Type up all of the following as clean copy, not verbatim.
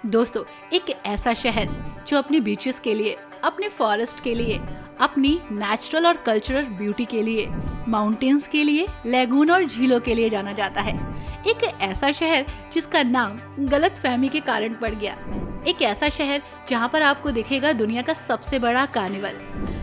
दोस्तों, एक ऐसा शहर जो अपने बीचेस के लिए, अपने फॉरेस्ट के लिए, अपनी नेचुरल और कल्चरल ब्यूटी के लिए, माउंटेन्स के लिए, लेगून और झीलों के लिए जाना जाता है। एक ऐसा शहर जिसका नाम गलत फहमी के कारण पड़ गया। एक ऐसा शहर जहाँ पर आपको दिखेगा दुनिया का सबसे बड़ा कार्निवल।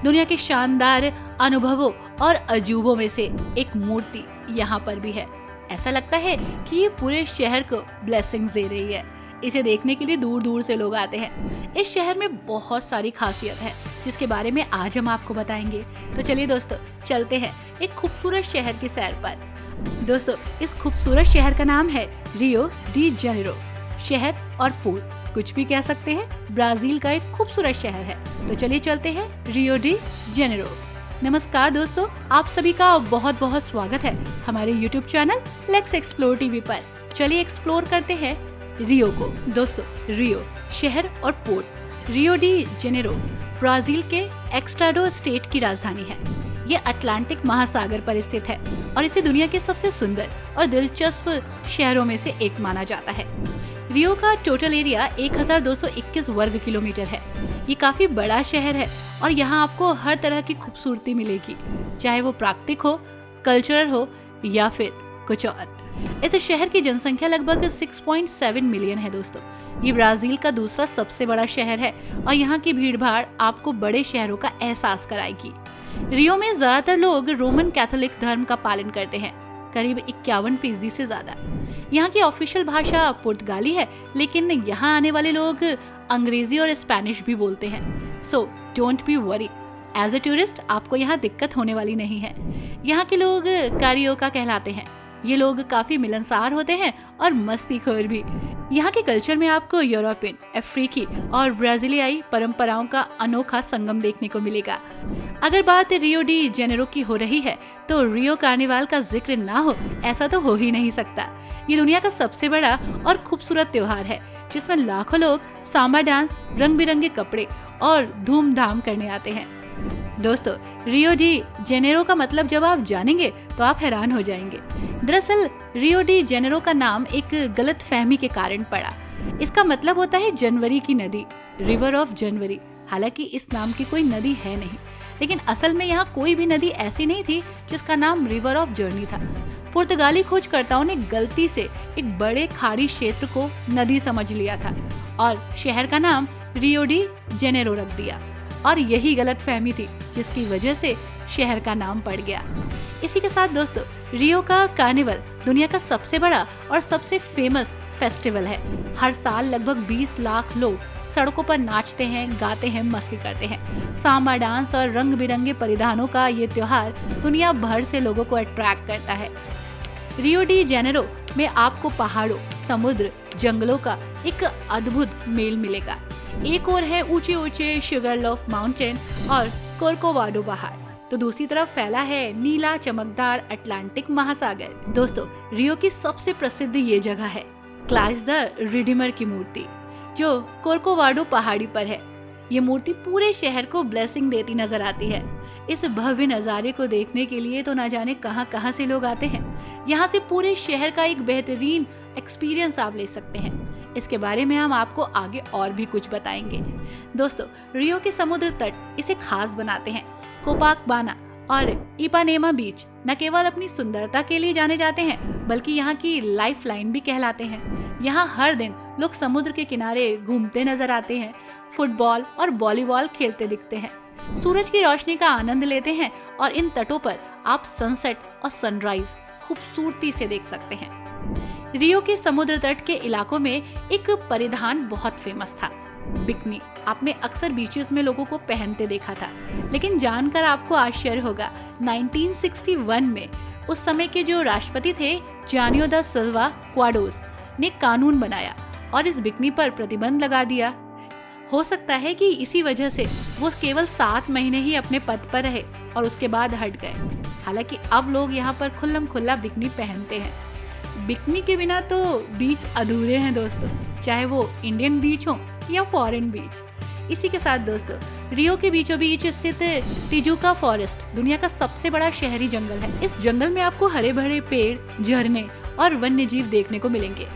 दुनिया के शानदार अनुभवों और अजूबों में से एक मूर्ति यहाँ पर भी है। ऐसा लगता है कि ये पूरे शहर को ब्लेसिंग्स दे रही है। इसे देखने के लिए दूर दूर से लोग आते हैं। इस शहर में बहुत सारी खासियत है जिसके बारे में आज हम आपको बताएंगे। तो चलिए दोस्तों, चलते हैं एक खूबसूरत शहर की सैर पर। दोस्तों, इस खूबसूरत शहर का नाम है रियो डी जेनेरो। शहर और पोर्ट कुछ भी कह सकते हैं, ब्राजील का एक खूबसूरत शहर है। तो चलिए चलते हैं रियो डी जेनेरो। नमस्कार दोस्तों, आप सभी का बहुत बहुत स्वागत है हमारे YouTube channel let's explore TV पर। चलिए एक्सप्लोर करते हैं रियो को। दोस्तों, रियो शहर और port. Rio de Janeiro Brazil के एक्स्ट्राडो स्टेट की राजधानी है। ये अटलांटिक महासागर पर स्थित है और इसे दुनिया के सबसे सुंदर और दिलचस्प शहरों में से एक माना जाता है। रियो का टोटल एरिया 1221 वर्ग किलोमीटर है। ये काफी बड़ा शहर है और यहाँ आपको हर तरह की खूबसूरती मिलेगी, चाहे वो प्राकृतिक हो, कल्चरल हो या फिर कुछ और। इस शहर की जनसंख्या लगभग 6.7 मिलियन है। दोस्तों, ये ब्राजील का दूसरा सबसे बड़ा शहर है और यहाँ की भीड़भाड़ आपको बड़े शहरों का एहसास कराएगी। रियो में ज्यादातर लोग रोमन कैथोलिक धर्म का पालन करते हैं, करीब 51% से ज्यादा। यहाँ की ऑफिशियल भाषा पुर्तगाली है, लेकिन यहाँ आने वाले लोग अंग्रेजी और स्पेनिश भी बोलते हैं। So don't be worry, as a tourist आपको यहाँ दिक्कत होने वाली नहीं है। यहाँ के लोग कारियोका कहलाते हैं। ये लोग काफी मिलनसार होते हैं और मस्तीखोर भी। यहाँ के कल्चर में आपको यूरोपियन, अफ्रीकी और ब्राजीलियाई परंपराओं का अनोखा संगम देखने को मिलेगा। अगर बात रियो डी जेनेरो की हो रही है तो रियो कार्निवाल का जिक्र ना हो ऐसा तो हो ही नहीं सकता। ये दुनिया का सबसे बड़ा और खूबसूरत त्योहार है जिसमें लाखों लोग सांबा डांस, रंग बिरंगे कपड़े और धूमधाम करने आते हैं। दोस्तों, रियो डी जेनेरो का मतलब जब आप जानेंगे तो आप हैरान हो जाएंगे। दरअसल रियो डी जेनेरो का नाम एक गलत फहमी के कारण पड़ा। इसका मतलब होता है जनवरी की नदी, रिवर ऑफ जनवरी। हालांकि इस नाम की कोई नदी है नहीं, लेकिन असल में यहाँ कोई भी नदी ऐसी नहीं थी जिसका नाम रिवर ऑफ जर्नी था। पुर्तगाली खोजकर्ताओं ने गलती से एक बड़े खाड़ी क्षेत्र को नदी समझ लिया था और शहर का नाम रियो डी जेनेरो रख दिया, और यही गलत फहमी थी जिसकी वजह से शहर का नाम पड़ गया। इसी के साथ दोस्तों, रियो का कार्निवल दुनिया का सबसे बड़ा और सबसे फेमस फेस्टिवल है। हर साल लगभग 20 लाख लोग सड़कों पर नाचते हैं, गाते हैं, मस्ती करते हैं। सांबा डांस और रंग बिरंगे परिधानों का ये त्योहार दुनिया भर से लोगों को अट्रैक्ट करता है। रियो डी जेनेरो में आपको पहाड़ों, समुद्र, जंगलों का एक अद्भुत मेल मिलेगा। एक और है ऊंचे ऊंचे शुगरलोफ माउंटेन और कोर्कोवाडो पहाड़, तो दूसरी तरफ फैला है नीला चमकदार अटलांटिक महासागर। दोस्तों, रियो की सबसे प्रसिद्ध ये जगह है क्लाइस द रिडीमर की मूर्ति, जो कोर्कोवाडो पहाड़ी पर है। ये मूर्ति पूरे शहर को ब्लेसिंग देती नजर आती है। इस भव्य नज़ारे को देखने के लिए तो ना जाने कहां से लोग आते हैं। यहाँ से पूरे शहर का एक बेहतरीन एक्सपीरियंस आप ले सकते हैं। इसके बारे में हम आपको आगे और भी कुछ बताएंगे। दोस्तों, रियो के समुद्र तट इसे खास बनाते हैं। कोपाकबाना और इपानेमा बीच न केवल अपनी सुंदरता के लिए जाने जाते हैं, बल्कि यहाँ की लाइफ लाइन भी कहलाते हैं। यहाँ हर दिन लोग समुद्र के किनारे घूमते नजर आते हैं, फुटबॉल और वॉलीबॉल खेलते दिखते हैं, सूरज की रोशनी का आनंद लेते हैं और इन तटों पर आप सनसेट और सनराइज खूबसूरती से देख सकते हैं। रियो के समुद्र तट के इलाकों में एक परिधान बहुत फेमस था, बिकनी। आपने अक्सर बीचेस में लोगों को पहनते देखा था, लेकिन जानकर आपको आश्चर्य होगा, 1961 में उस समय के जो राष्ट्रपति थे जानियो दा सिल्वा क्वाडोस ने कानून बनाया और इस बिकनी पर प्रतिबंध लगा दिया। हो सकता है कि इसी वजह से वो केवल 7 महीने ही अपने पद पर रहे और उसके बाद हट गए। हालांकि अब लोग यहाँ पर खुल्लम खुल्ला बिकनी पहनते हैं। बिकनी के बिना तो बीच अधूरे हैं दोस्तों, चाहे वो इंडियन बीच हो या फॉरेन बीच। इसी के साथ दोस्तों, रियो के बीचों बीच स्थित टिजुका फॉरेस्ट दुनिया का सबसे बड़ा शहरी जंगल है। इस जंगल में आपको हरे भरे पेड़, झरने और वन्य जीव देखने को मिलेंगे।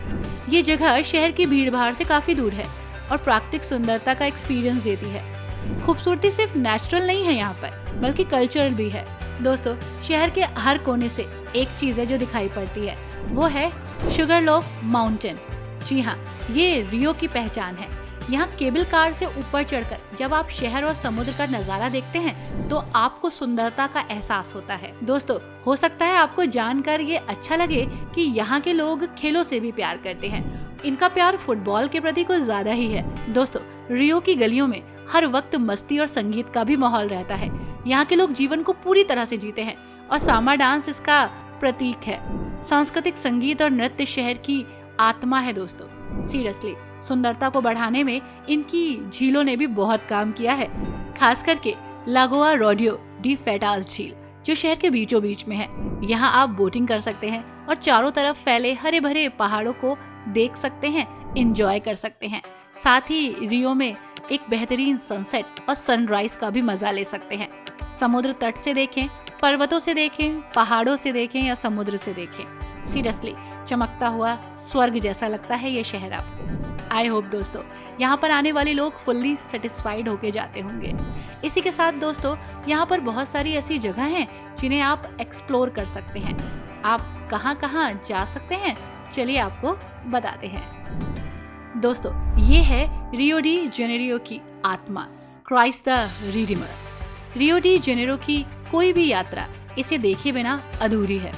ये जगह शहर की भीड़ भाड़ से काफी दूर है और प्राकृतिक सुंदरता का एक्सपीरियंस देती है। खूबसूरती सिर्फ नेचुरल नहीं है यहाँ पर, बल्कि कल्चरल भी है। दोस्तों, शहर के हर कोने से एक चीज है जो दिखाई पड़ती है, वो है शुगरलोफ माउंटेन। जी हाँ, ये रियो की पहचान है। यहाँ केबल कार से ऊपर चढ़कर जब आप शहर और समुद्र का नजारा देखते हैं तो आपको सुंदरता का एहसास होता है। दोस्तों, हो सकता है आपको जानकर ये अच्छा लगे कि यहाँ के लोग खेलों से भी प्यार करते हैं। इनका प्यार फुटबॉल के प्रति कुछ ज्यादा ही है। दोस्तों, रियो की गलियों में हर वक्त मस्ती और संगीत का भी माहौल रहता है। यहाँ के लोग जीवन को पूरी तरह से जीते हैं और सामा डांस इसका प्रतीक है। सांस्कृतिक संगीत और नृत्य शहर की आत्मा है। दोस्तों, सीरियसली सुंदरता को बढ़ाने में इनकी झीलों ने भी बहुत काम किया है, खास करके लागोआ रोडियो डी फेटास झील जो शहर के बीचों बीच में है। यहाँ आप बोटिंग कर सकते हैं और चारों तरफ फैले हरे भरे पहाड़ों को देख सकते हैं, एंजॉय कर सकते हैं। साथ ही रियो में एक बेहतरीन सनसेट और सनराइज का भी मजा ले सकते हैं। समुद्र तट से देखें, पर्वतों से देखें, पहाड़ों से देखें या समुद्र से देखें, सीरियसली चमकता हुआ स्वर्ग जैसा लगता है ये शहर आपको। आई होप दोस्तों यहाँ पर आने वाले लोग फुल्ली सेटिस्फाइड होके जाते होंगे। इसी के साथ दोस्तों, यहाँ पर बहुत सारी ऐसी जगह हैं जिन्हें आप एक्सप्लोर कर सकते हैं। आप कहाँ कहाँ जा सकते हैं, चलिए आपको बताते हैं। दोस्तों, ये है रियो डी जेनेरियो की आत्मा, Christ the Redeemer. Rio de Janeiro की कोई भी यात्रा इसे देखे बिना अधूरी है।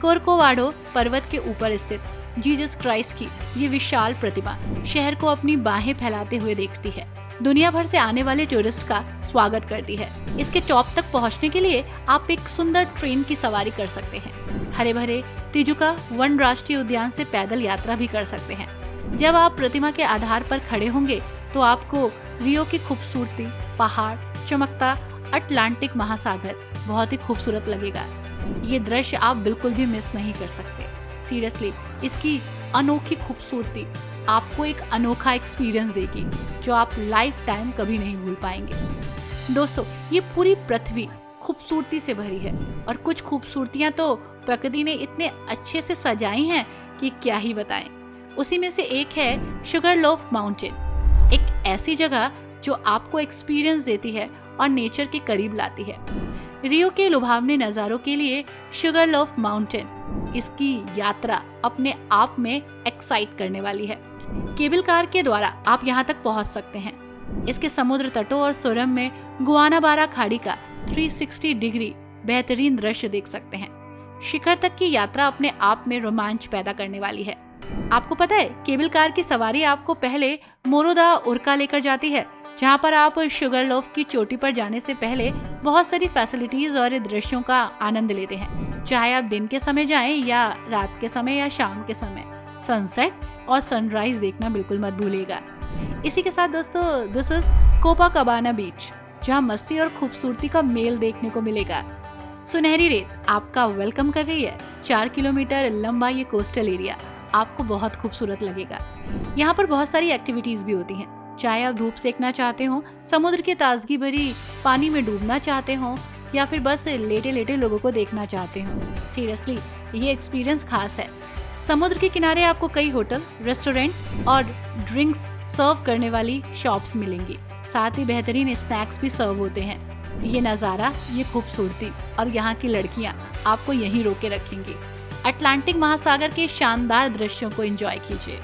कोर्कोवाडो पर्वत के ऊपर स्थित जीसस क्राइस्ट की ये विशाल प्रतिमा शहर को अपनी बाहें फैलाते हुए देखती है। दुनिया भर से आने वाले टूरिस्ट का स्वागत करती है। इसके टॉप तक पहुंचने के लिए आप एक सुंदर ट्रेन की सवारी कर सकते हैं। हरे भरे तिजुका वन राष्ट्रीय उद्यान से पैदल यात्रा भी कर सकते हैं। जब आप प्रतिमा के आधार पर खड़े होंगे तो आपको रियो की खूबसूरती, पहाड़, चमकता अटलांटिक महासागर बहुत ही खूबसूरत लगेगा। ये दृश्य आप बिल्कुल भी मिस नहीं कर सकते। सीरियसली इसकी अनोखी खूबसूरती आपको एक अनोखा एक्सपीरियंस देगी जो आप लाइफ टाइम कभी नहीं भूल पाएंगे। दोस्तों, ये पूरी पृथ्वी खूबसूरती से भरी है और कुछ खूबसूरतियां तो प्रकृति ने इतने अच्छे से सजाई हैं कि क्या ही बताएं। उसी में से एक है शुगरलोफ माउंटेन, एक ऐसी जगह जो आपको एक्सपीरियंस देती है और नेचर के करीब लाती है। रियो के लुभावने नज़ारों के लिए शुगरलोफ माउंटेन, इसकी यात्रा अपने आप में एक्साइट करने वाली है। केबल कार के द्वारा आप यहाँ तक पहुँच सकते हैं। इसके समुद्र तटों और सुरम में गुआनाबारा खाड़ी का 360 डिग्री बेहतरीन दृश्य देख सकते हैं। शिखर तक की यात्रा अपने आप में रोमांच पैदा करने वाली है। आपको पता है, केबल कार की सवारी आपको पहले मोरो दा उर्का लेकर जाती है, जहाँ पर आप शुगरलोफ की चोटी पर जाने से पहले बहुत सारी फैसिलिटीज और दृश्यों का आनंद लेते हैं। चाहे आप दिन के समय जाएं या रात के समय या शाम के समय, सनसेट और सनराइज देखना बिल्कुल मत भूलिएगा। इसी के साथ दोस्तों, दिस इज कोपाकाबाना बीच, जहाँ मस्ती और खूबसूरती का मेल देखने को मिलेगा। सुनहरी रेत आपका वेलकम कर रही है। 4 किलोमीटर लंबा ये कोस्टल एरिया आपको बहुत खूबसूरत लगेगा। यहाँ पर बहुत सारी एक्टिविटीज भी होती हैं। चाहे आप धूप सेकना चाहते हो, समुद्र के ताजगी भरी पानी में डूबना चाहते हो या फिर बस लेटे लेटे लोगों को देखना चाहते हो, सीरियसली ये एक्सपीरियंस खास है। समुद्र के किनारे आपको कई होटल, रेस्टोरेंट और ड्रिंक्स सर्व करने वाली शॉप्स मिलेंगी। साथ ही बेहतरीन स्नैक्स भी सर्व होते हैं। ये नज़ारा, ये खूबसूरती और यहाँ की लड़कियाँ आपको यहीं रोके रखेंगी। अटलांटिक महासागर के शानदार दृश्यों को एंजॉय कीजिए।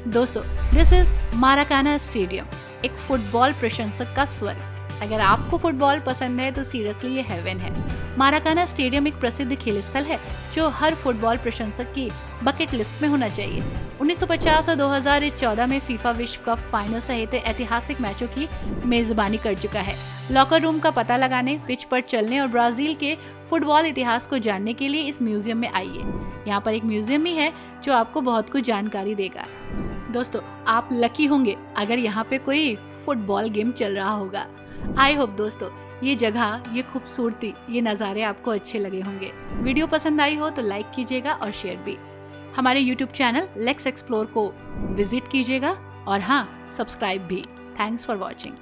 दोस्तों, दिस इज माराकाना स्टेडियम, एक फुटबॉल प्रशंसक का स्वर्ग। अगर आपको फुटबॉल पसंद है तो सीरियसली ये हेवन है। माराकाना स्टेडियम एक प्रसिद्ध खेल स्थल है जो हर फुटबॉल प्रशंसक की बकेट लिस्ट में होना चाहिए। 1950 और 2014 में फीफा विश्व कप फाइनल सहित ऐतिहासिक मैचों की मेजबानी कर चुका है। लॉकर रूम का पता लगाने, पिच पर चलने और ब्राजील के फुटबॉल इतिहास को जानने के लिए इस म्यूजियम में आइए। यहाँ पर एक म्यूजियम भी है जो आपको बहुत कुछ जानकारी देगा। दोस्तों, आप लकी होंगे अगर यहाँ पे कोई फुटबॉल गेम चल रहा होगा। आई होप दोस्तों ये जगह, ये खूबसूरती, ये नज़ारे आपको अच्छे लगे होंगे। वीडियो पसंद आई हो तो लाइक कीजिएगा और शेयर भी। हमारे YouTube चैनल लेट्स एक्सप्लोर को विजिट कीजिएगा और हाँ, सब्सक्राइब भी। Thanks for watching.